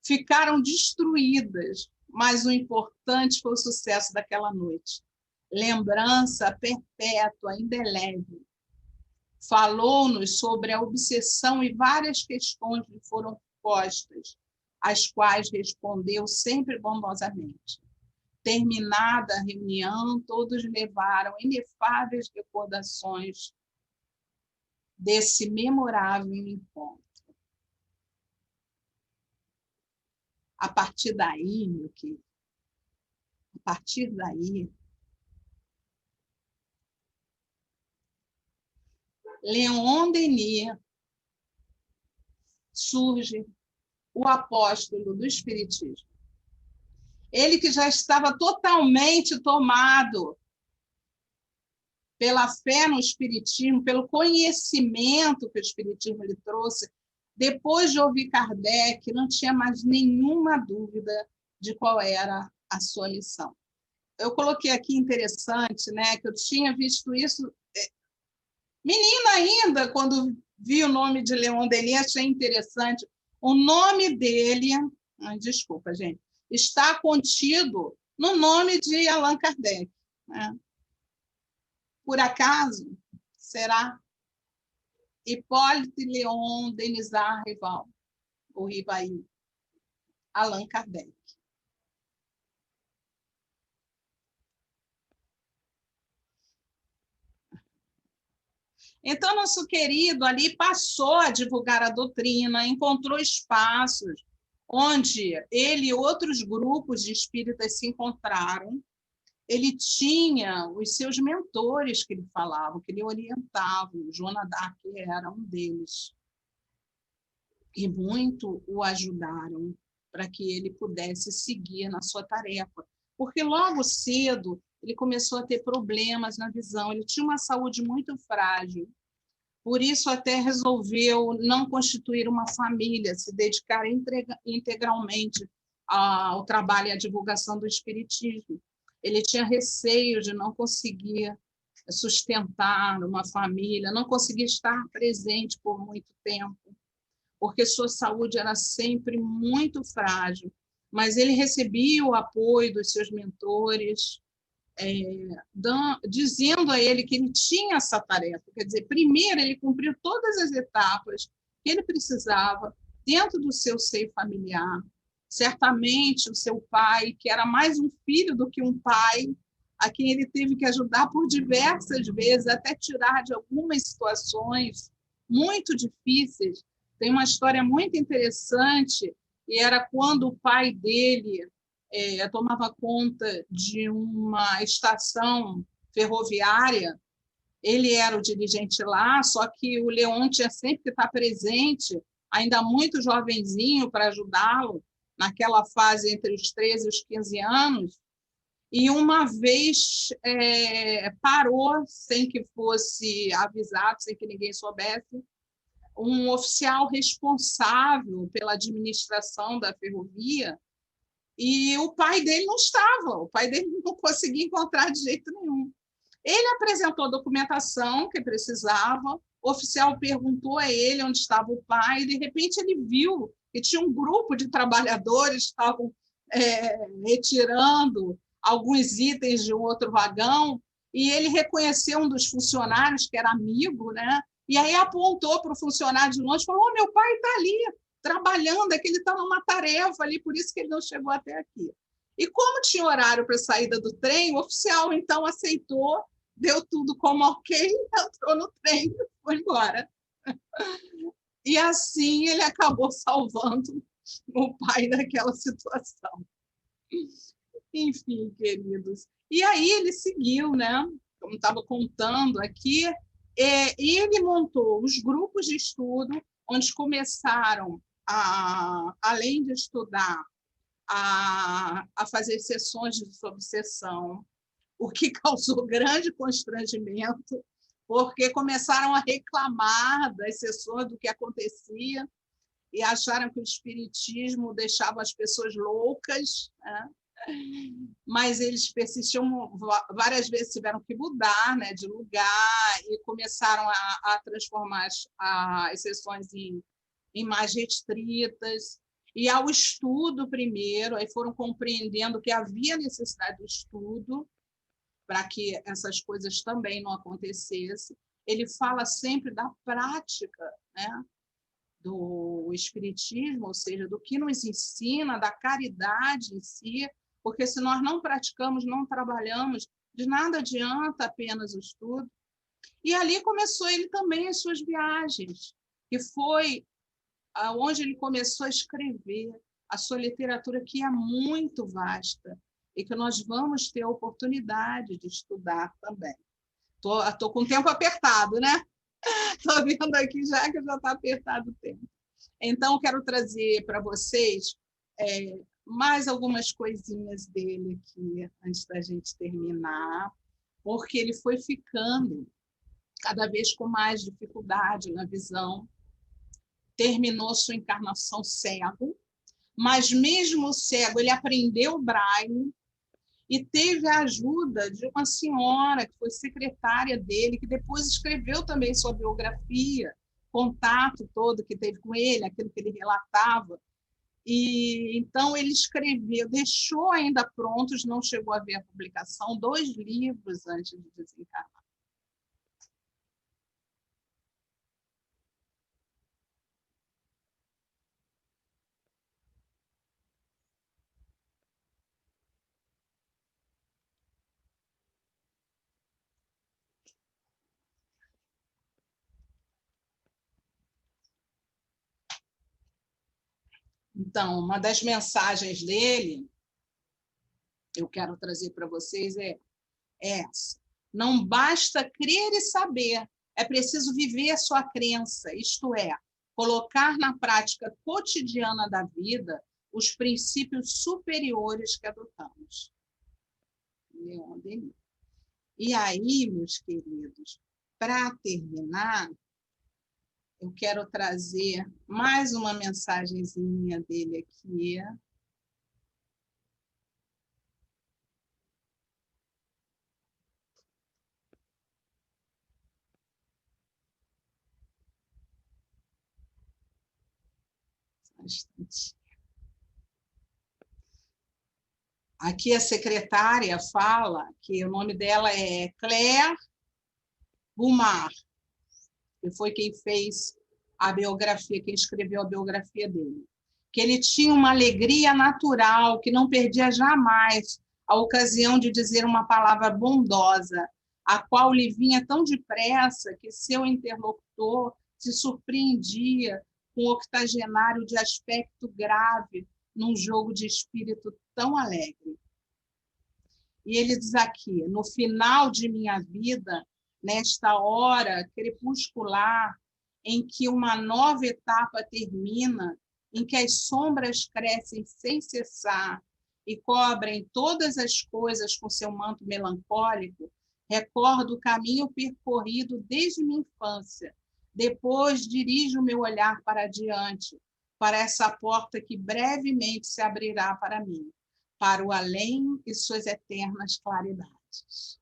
ficaram destruídas, mas o importante foi o sucesso daquela noite. Lembrança perpétua, indelével. falou-nos sobre a obsessão e várias questões lhe foram postas, às quais respondeu sempre bondosamente. Terminada a reunião, todos levaram inefáveis recordações desse memorável encontro. A partir daí, meu querido, a partir daí, Leon Denis surge o apóstolo do Espiritismo. Ele que já estava totalmente tomado pela fé no Espiritismo, pelo conhecimento que o Espiritismo lhe trouxe, depois de ouvir Kardec, não tinha mais nenhuma dúvida de qual era a sua missão. Eu coloquei aqui interessante, né, que eu tinha visto isso, menina ainda, quando vi o nome de Leon Denis, achei interessante. O nome dele, desculpa, gente, está contido no nome de Allan Kardec. Né? Por acaso, será Hippolyte Léon Denisard Rivail, ou Rivail, Allan Kardec. Então, nosso querido ali passou a divulgar a doutrina, encontrou espaços onde ele e outros grupos de espíritas se encontraram. Ele tinha os seus mentores que lhe falavam, que lhe orientavam. O Joana d'Arc era um deles. E muito o ajudaram para que ele pudesse seguir na sua tarefa. Porque logo cedo ele começou a ter problemas na visão, ele tinha uma saúde muito frágil. Por isso até resolveu não constituir uma família, se dedicar integralmente ao trabalho e à divulgação do espiritismo. Ele tinha receio de não conseguir sustentar uma família, não conseguir estar presente por muito tempo, porque sua saúde era sempre muito frágil. Mas ele recebia o apoio dos seus mentores, dizendo a ele que ele tinha essa tarefa. Quer dizer, primeiro ele cumpriu todas as etapas que ele precisava dentro do seu seio familiar. Certamente o seu pai, que era mais um filho do que um pai, a quem ele teve que ajudar por diversas vezes, até tirar de algumas situações muito difíceis. Tem uma história muito interessante, e era quando o pai dele tomava conta de uma estação ferroviária. Ele era o dirigente lá, só que o Leon tinha sempre que estar presente, ainda muito jovenzinho, para ajudá-lo naquela fase entre os 13 e os 15 anos, e uma vez parou, sem que fosse avisado, sem que ninguém soubesse, um oficial responsável pela administração da ferrovia, e o pai dele não estava, o pai dele não conseguia encontrar de jeito nenhum. Ele apresentou a documentação que precisava, o oficial perguntou a ele onde estava o pai, e de repente ele viu que tinha um grupo de trabalhadores que estavam retirando alguns itens de um outro vagão, e ele reconheceu um dos funcionários, que era amigo, né? E aí apontou para o funcionário de longe e falou: meu pai está ali, trabalhando, é que ele está numa tarefa ali, por isso que ele não chegou até aqui. E como tinha horário para a saída do trem, o oficial, então, aceitou, deu tudo como ok, entrou no trem e foi embora. E assim ele acabou salvando o pai daquela situação. Enfim, queridos. E aí ele seguiu, né? Como estava contando aqui, e ele montou os grupos de estudo, onde começaram, além de estudar, a fazer sessões de desobsessão, o que causou grande constrangimento, porque começaram a reclamar das sessões, do que acontecia, e acharam que o espiritismo deixava as pessoas loucas, né? Mas eles persistiam, várias vezes tiveram que mudar, né, de lugar, e começaram a transformar as sessões em mais restritas, e ao estudo primeiro, aí foram compreendendo que havia necessidade do estudo para que essas coisas também não acontecessem. ele fala sempre da prática, né, do espiritismo, ou seja, do que nos ensina, da caridade em si, porque se nós não praticamos, não trabalhamos, de nada adianta apenas o estudo. E ali começou ele também as suas viagens, que foi onde ele começou a escrever a sua literatura, que é muito vasta e que nós vamos ter a oportunidade de estudar também. Estou com o tempo apertado, né? Estou vendo aqui já que já está apertado o tempo. Então, quero trazer para vocês mais algumas coisinhas dele aqui, antes da gente terminar, porque ele foi ficando cada vez com mais dificuldade na visão, terminou sua encarnação cego, mas mesmo cego, ele aprendeu braille e teve a ajuda de uma senhora que foi secretária dele, que depois escreveu também sua biografia, contato todo que teve com ele, aquilo que ele relatava. E então ele escreveu, deixou ainda prontos, não chegou a ver a publicação, 2 livros antes de desencarnar. Então, uma das mensagens dele, eu quero trazer para vocês, é essa. Não basta crer e saber, é preciso viver a sua crença, isto é, colocar na prática cotidiana da vida os princípios superiores que adotamos. Leon Denis. E aí, meus queridos, para terminar, eu quero trazer mais uma mensagenzinha dele aqui. Aqui a secretária fala que o nome dela é Claire Gumar, que foi quem fez a biografia, quem escreveu a biografia dele. Que ele tinha uma alegria natural, que não perdia jamais a ocasião de dizer uma palavra bondosa, a qual lhe vinha tão depressa que seu interlocutor se surpreendia com o octogenário de aspecto grave num jogo de espírito tão alegre. E ele diz aqui, no final de minha vida, nesta hora crepuscular, em que uma nova etapa termina, em que as sombras crescem sem cessar e cobrem todas as coisas com seu manto melancólico, recordo o caminho percorrido desde minha infância. Depois dirijo o meu olhar para diante, para essa porta que brevemente se abrirá para mim, para o além e suas eternas claridades.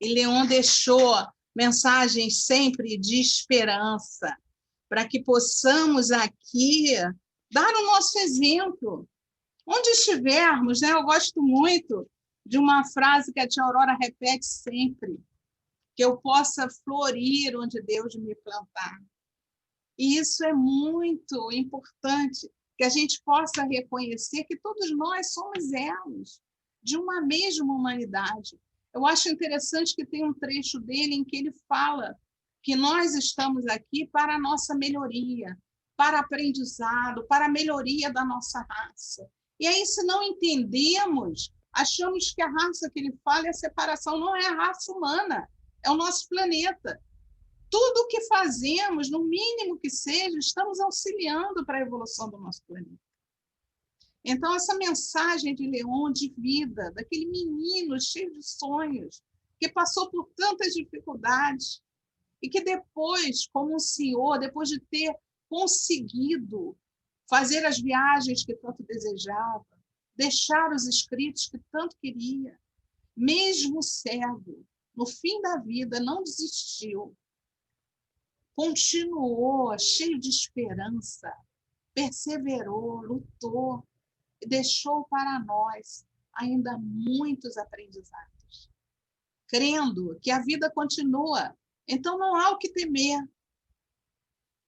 E Leon deixou mensagens sempre de esperança, para que possamos aqui dar o nosso exemplo. Onde estivermos, né? Eu gosto muito de uma frase que a tia Aurora repete sempre, que eu possa florir onde Deus me plantar. E isso é muito importante, que a gente possa reconhecer que todos nós somos elos de uma mesma humanidade. Eu acho interessante que tem um trecho dele em que ele fala que nós estamos aqui para a nossa melhoria, para aprendizado, para a melhoria da nossa raça. E aí, se não entendemos, achamos que a raça que ele fala é a separação, não é a raça humana, é o nosso planeta. Tudo o que fazemos, no mínimo que seja, estamos auxiliando para a evolução do nosso planeta. Então, essa mensagem de Leon de vida, daquele menino cheio de sonhos, que passou por tantas dificuldades, e que depois, como um senhor, depois de ter conseguido fazer as viagens que tanto desejava, deixar os escritos que tanto queria, mesmo cego, no fim da vida, não desistiu, continuou cheio de esperança, perseverou, lutou, e deixou para nós ainda muitos aprendizados, crendo que a vida continua. Então, não há o que temer.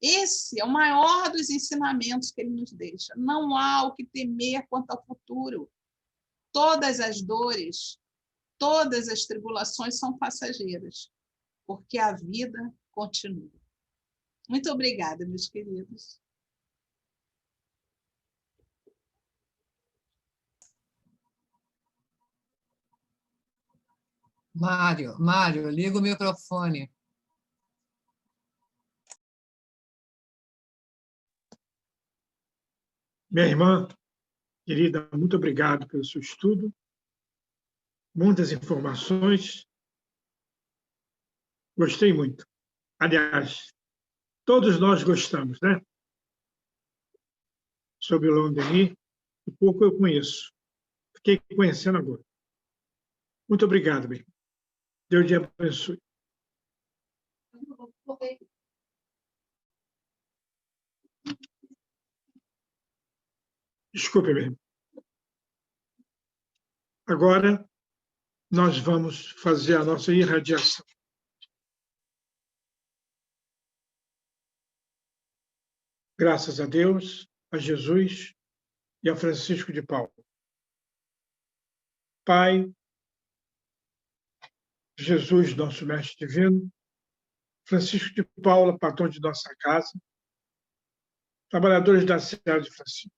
Esse é o maior dos ensinamentos que ele nos deixa. Não há o que temer quanto ao futuro. Todas as dores, todas as tribulações são passageiras, porque a vida continua. Muito obrigada, meus queridos. Mário, liga o microfone. Minha irmã querida, muito obrigado pelo seu estudo, muitas informações. Gostei muito. Aliás, todos nós gostamos, né? Sobre o Leon Denis, um pouco eu conheço. Fiquei conhecendo agora. Muito obrigado, bem. Deus te abençoe. Desculpe, bem. Agora, nós vamos fazer a nossa irradiação. Graças a Deus, a Jesus e a Francisco de Paulo. Pai, Jesus, nosso Mestre Divino, Francisco de Paula, patrão de nossa casa, trabalhadores da Serra de Francisco.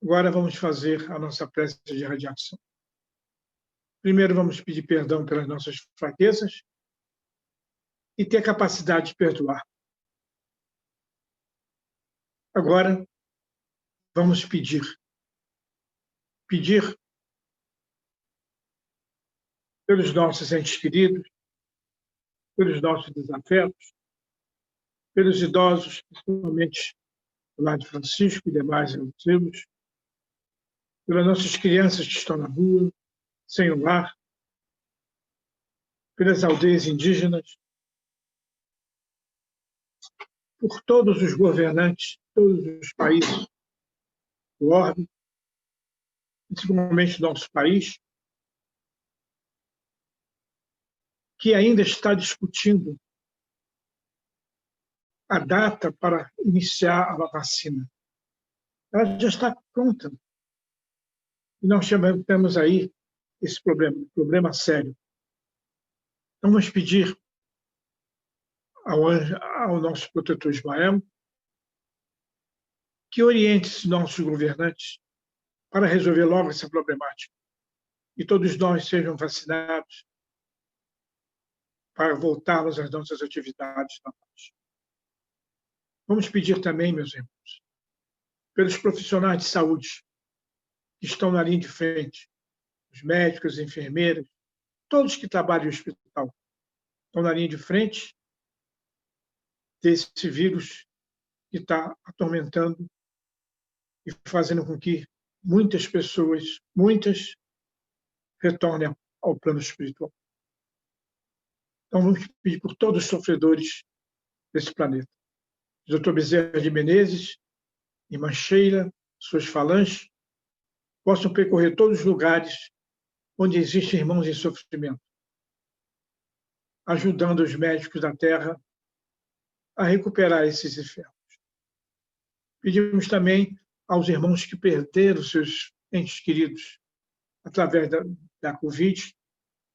Agora vamos fazer a nossa prece de radiação. Primeiro vamos pedir perdão pelas nossas fraquezas e ter a capacidade de perdoar. Agora vamos pedir pelos nossos entes queridos, pelos nossos desafetos, pelos idosos, principalmente do Lar de Francisco e demais tribos, pelas nossas crianças que estão na rua, sem o lar, pelas aldeias indígenas, por todos os governantes, todos os países do orbe, principalmente nosso país, que ainda está discutindo a data para iniciar a vacina. Ela já está pronta. E nós temos aí esse problema sério. Então, vamos pedir ao nosso protetor Ismael que oriente os nossos governantes para resolver logo essa problemática e todos nós sejam vacinados para voltarmos às nossas atividades normais. Vamos pedir também, meus irmãos, pelos profissionais de saúde que estão na linha de frente, os médicos, as enfermeiras, todos que trabalham no hospital, estão na linha de frente desse vírus que está atormentando e fazendo com que muitas pessoas, retornem ao plano espiritual. Então, vamos pedir por todos os sofredores desse planeta. Dr. Bezerra de Menezes, irmã Sheila, suas falanges, possam percorrer todos os lugares onde existem irmãos em sofrimento, ajudando os médicos da Terra a recuperar esses enfermos. Pedimos também aos irmãos que perderam seus entes queridos através da Covid,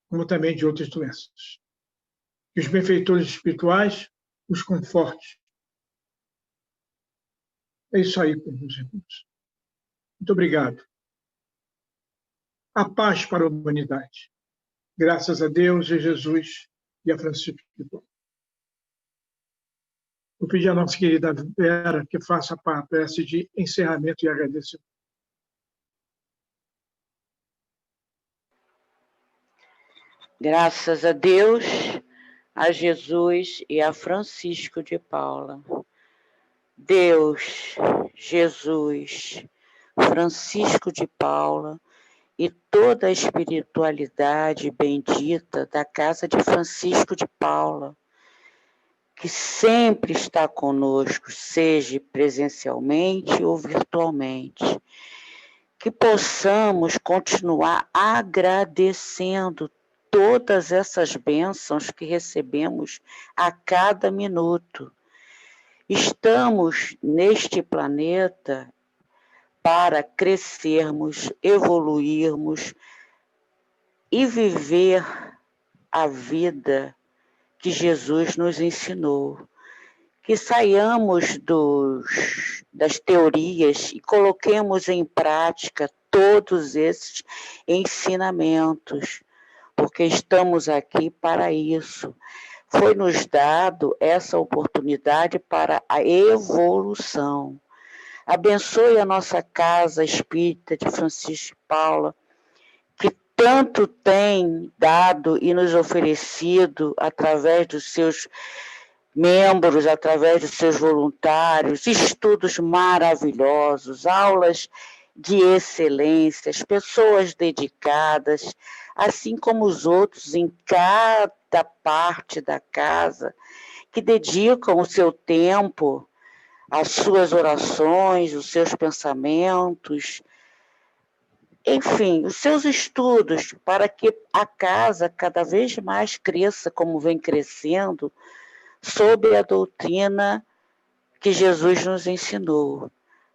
como também de outras doenças. Que os benfeitores espirituais os confortem. É isso aí, meus irmãos. Muito obrigado. A paz para a humanidade. Graças a Deus, a Jesus e a Francisco de Paulo. Vou pedir à nossa querida Vera que faça a prece de encerramento e agradecimento. Graças a Deus, a Jesus e a Francisco de Paula. Deus, Jesus, Francisco de Paula e toda a espiritualidade bendita da casa de Francisco de Paula, que sempre está conosco, seja presencialmente ou virtualmente, que possamos continuar agradecendo todas essas bênçãos que recebemos a cada minuto. Estamos neste planeta para crescermos, evoluirmos e viver a vida que Jesus nos ensinou. Que saiamos das teorias e coloquemos em prática todos esses ensinamentos, porque estamos aqui para isso. Foi-nos dado essa oportunidade para a evolução. Abençoe a nossa casa espírita de Francisco de Paula, que tanto tem dado e nos oferecido através dos seus membros, através dos seus voluntários, estudos maravilhosos, aulas de excelência, pessoas dedicadas, assim como os outros em cada parte da casa, que dedicam o seu tempo, as suas orações, os seus pensamentos, enfim, os seus estudos, para que a casa cada vez mais cresça como vem crescendo, sob a doutrina que Jesus nos ensinou.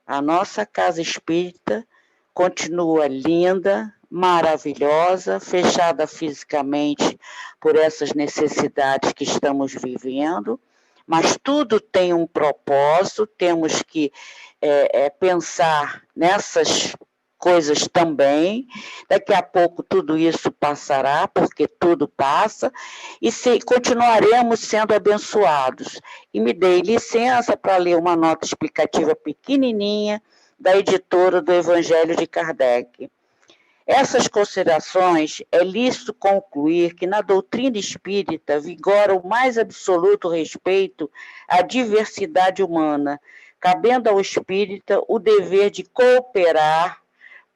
A nossa casa espírita continua linda, maravilhosa, fechada fisicamente por essas necessidades que estamos vivendo, mas tudo tem um propósito, temos que pensar nessas coisas também. Daqui a pouco tudo isso passará, porque tudo passa, e continuaremos sendo abençoados. E me dei licença para ler uma nota explicativa pequenininha da editora do Evangelho de Kardec. Essas considerações, é lícito concluir que na doutrina espírita vigora o mais absoluto respeito à diversidade humana, cabendo ao espírita o dever de cooperar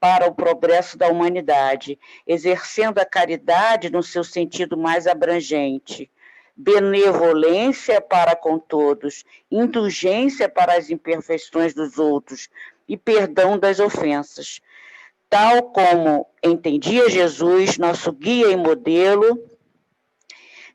para o progresso da humanidade, exercendo a caridade no seu sentido mais abrangente, benevolência para com todos, indulgência para as imperfeições dos outros e perdão das ofensas. Tal como entendia Jesus, nosso guia e modelo,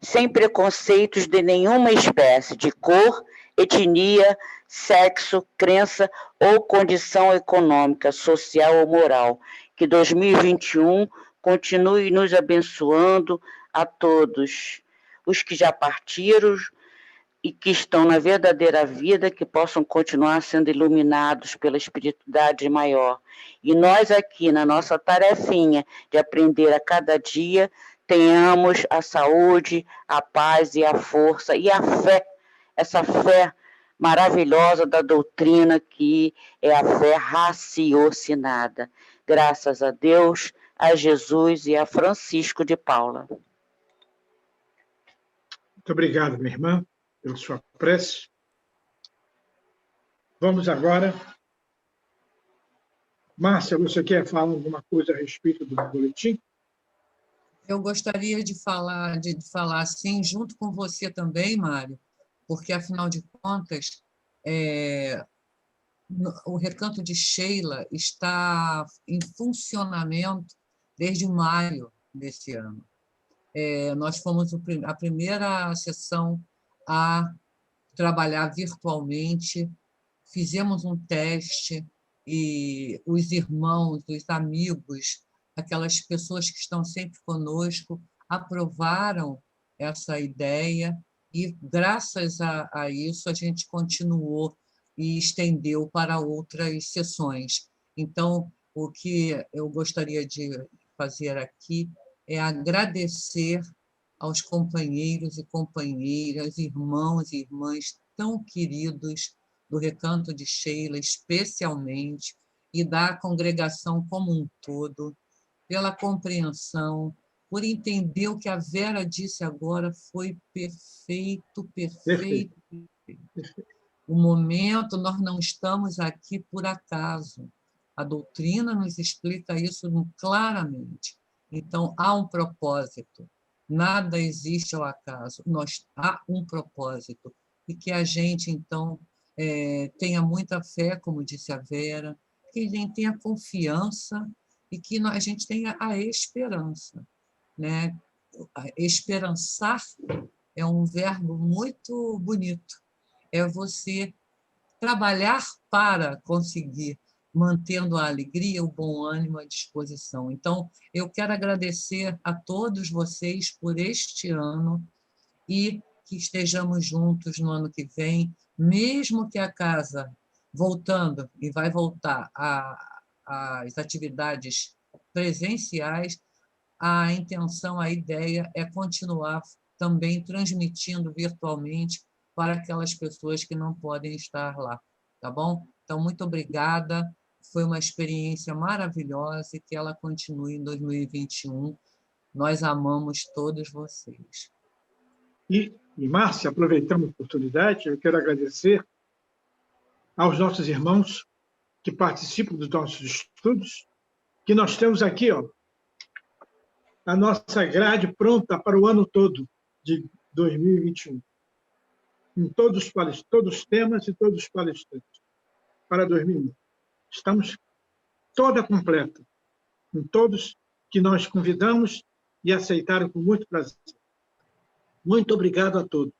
sem preconceitos de nenhuma espécie, de cor, etnia, sexo, crença ou condição econômica, social ou moral. Que 2021 continue nos abençoando a todos, os que já partiram e que estão na verdadeira vida, que possam continuar sendo iluminados pela espiritualidade maior. E nós aqui, na nossa tarefinha de aprender a cada dia, tenhamos a saúde, a paz e a força e a fé, essa fé maravilhosa da doutrina que é a fé raciocinada. Graças a Deus, a Jesus e a Francisco de Paula. Muito obrigado, minha irmã, pela sua prece. Vamos agora. Márcia, você quer falar alguma coisa a respeito do boletim? Eu gostaria de falar assim, junto com você também, Mário, porque, afinal de contas, o Recanto de Sheila está em funcionamento desde maio desse ano. Nós fomos a primeira sessão a trabalhar virtualmente, fizemos um teste e os irmãos, os amigos, aquelas pessoas que estão sempre conosco, aprovaram essa ideia e, graças a isso, a gente continuou e estendeu para outras sessões. Então, o que eu gostaria de fazer aqui é agradecer aos companheiros e companheiras, irmãos e irmãs tão queridos do Recanto de Sheila, especialmente, e da congregação como um todo, pela compreensão, por entender o que a Vera disse agora foi perfeito, perfeito. O momento, nós não estamos aqui por acaso. A doutrina nos explica isso claramente. Então, há um propósito. Nada existe ao acaso. Há um propósito. E que a gente, então, tenha muita fé, como disse a Vera, que a gente tenha confiança e que a gente tenha a esperança, né? Esperançar é um verbo muito bonito. É você trabalhar para conseguir, mantendo a alegria, o bom ânimo, a disposição. Então, eu quero agradecer a todos vocês por este ano e que estejamos juntos no ano que vem, mesmo que a casa, voltando, e vai voltar às atividades presenciais, a intenção, a ideia é continuar também transmitindo virtualmente para aquelas pessoas que não podem estar lá, tá bom? Então, muito obrigada, foi uma experiência maravilhosa e que ela continue em 2021. Nós amamos todos vocês. E Márcia, aproveitando a oportunidade, eu quero agradecer aos nossos irmãos que participam dos nossos estudos, que nós temos aqui, ó, a nossa grade pronta para o ano todo de 2021. Em todos os temas e todos os palestrantes para 2021. Estamos toda completa, em todos que nós convidamos e aceitaram com muito prazer. Muito obrigado a todos.